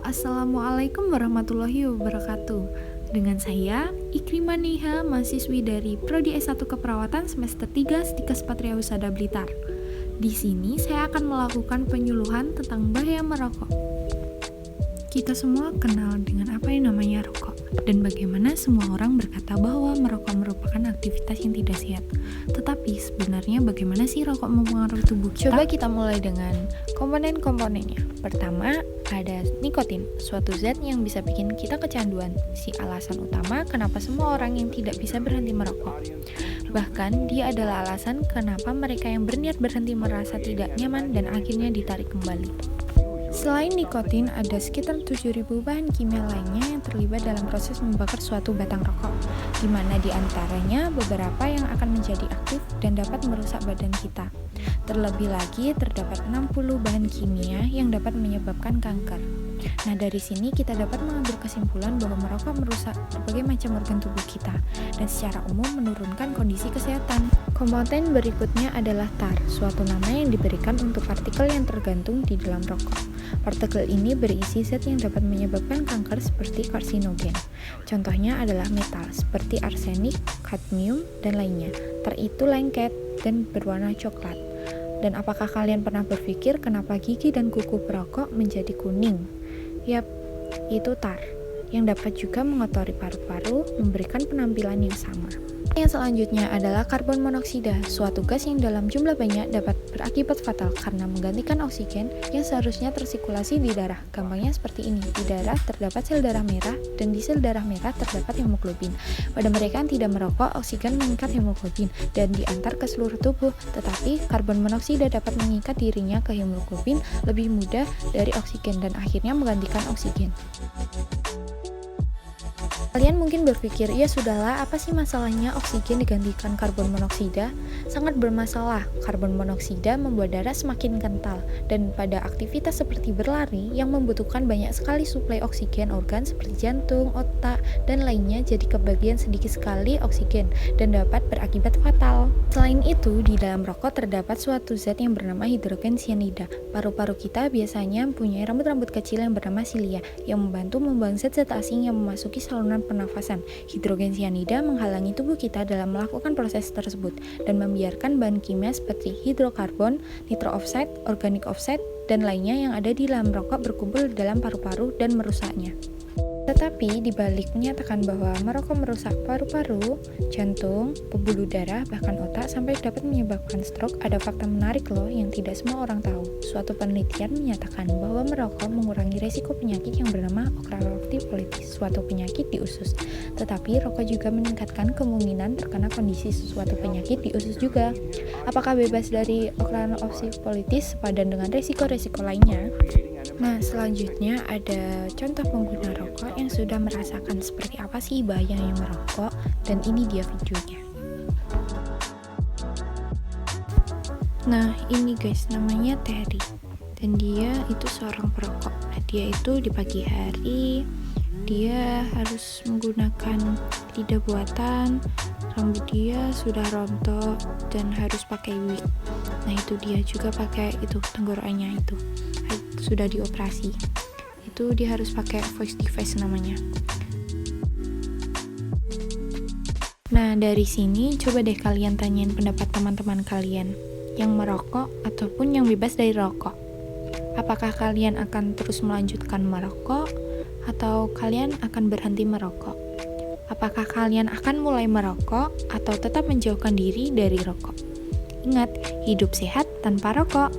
Assalamualaikum warahmatullahi wabarakatuh. Dengan saya, Ikrimah Neha, mahasiswi dari Prodi S1 Keperawatan semester 3 Stikes Patria Husada Blitar. Di sini saya akan melakukan penyuluhan tentang bahaya merokok. Kita semua kenal dengan apa yang namanya rokok, dan bagaimana semua orang berkata bahwa merokok merupakan aktivitas yang tidak sehat. Tetapi sebenarnya bagaimana sih rokok mempengaruhi tubuh kita? Coba kita mulai dengan komponen-komponennya. Pertama, ada nikotin, suatu zat yang bisa bikin kita kecanduan. Si alasan utama kenapa semua orang yang tidak bisa berhenti merokok. Bahkan, dia adalah alasan kenapa mereka yang berniat berhenti merasa tidak nyaman dan akhirnya ditarik kembali. Selain nikotin, ada sekitar 7.000 bahan kimia lainnya yang terlibat dalam proses membakar suatu batang rokok, di mana di antaranya beberapa yang akan menjadi aktif dan dapat merusak badan kita. Terlebih lagi, terdapat 60 bahan kimia yang dapat menyebabkan kanker. Nah, dari sini kita dapat mengambil kesimpulan bahwa merokok merusak berbagai macam organ tubuh kita dan secara umum menurunkan kondisi kesehatan. Komponen berikutnya adalah tar, suatu nama yang diberikan untuk partikel yang tergantung di dalam rokok. Partikel ini berisi zat yang dapat menyebabkan kanker seperti karsinogen. Contohnya adalah metal seperti arsenik, kadmium, dan lainnya. Tar itu lengket dan berwarna coklat. Dan apakah kalian pernah berpikir kenapa gigi dan kuku perokok menjadi kuning? Yap, itu tar, yang dapat juga mengotori paru-paru, memberikan penampilan yang sama. Yang selanjutnya adalah karbon monoksida, suatu gas yang dalam jumlah banyak dapat berakibat fatal karena menggantikan oksigen yang seharusnya tersirkulasi di darah. Gampangnya seperti ini, di darah terdapat sel darah merah dan di sel darah merah terdapat hemoglobin. Pada mereka yang tidak merokok, oksigen mengikat hemoglobin dan diantar ke seluruh tubuh, tetapi karbon monoksida dapat mengikat dirinya ke hemoglobin lebih mudah dari oksigen dan akhirnya menggantikan oksigen. Kalian mungkin berpikir, ya sudahlah, apa sih masalahnya oksigen digantikan karbon monoksida? Sangat bermasalah. Karbon monoksida membuat darah semakin kental, dan pada aktivitas seperti berlari yang membutuhkan banyak sekali suplai oksigen, organ seperti jantung, otak, dan lainnya jadi kebagian sedikit sekali oksigen dan dapat berakibat fatal. Selain itu, di dalam rokok terdapat suatu zat yang bernama hidrogen cyanida. Paru-paru kita biasanya mempunyai rambut-rambut kecil yang bernama silia, yang membantu membuang zat-zat asing yang memasuki saluran pernafasan. Hidrogen cyanida menghalangi tubuh kita dalam melakukan proses tersebut dan membiarkan bahan kimia seperti hidrokarbon, nitrooksida, organic oxide, dan lainnya yang ada di dalam rokok berkumpul di dalam paru-paru dan merusaknya. Tetapi dibalik menyatakan bahwa merokok merusak paru-paru, jantung, pembuluh darah, bahkan otak sampai dapat menyebabkan stroke, ada fakta menarik loh yang tidak semua orang tahu. Suatu penelitian menyatakan bahwa merokok mengurangi resiko penyakit yang bernama oxalotic colitis, suatu penyakit di usus. Tetapi rokok juga meningkatkan kemungkinan terkena kondisi suatu penyakit di usus juga. Apakah bebas dari oxalotic colitis sepadan dengan resiko-resiko lainnya? Nah, selanjutnya ada contoh pengguna rokok yang sudah merasakan seperti apa sih bahayanya merokok, dan ini dia videonya. Nah, ini guys, namanya Terry, dan dia itu seorang perokok. Nah, dia itu di pagi hari, dia harus menggunakan lidah buatan, rambut dia sudah rontok, dan harus pakai wig. Nah, itu dia juga pakai itu tenggorokannya itu sudah dioperasi. Itu dia harus pakai voice device namanya. Nah, dari sini coba deh kalian tanyain pendapat teman-teman kalian yang merokok ataupun yang bebas dari rokok. Apakah kalian akan terus melanjutkan merokok atau kalian akan berhenti merokok? Apakah kalian akan mulai merokok atau tetap menjauhkan diri dari rokok? Ingat, hidup sehat tanpa rokok.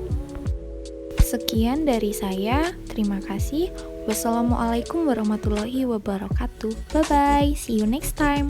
Sekian dari saya, terima kasih. Wassalamualaikum warahmatullahi wabarakatuh. Bye-bye, see you next time.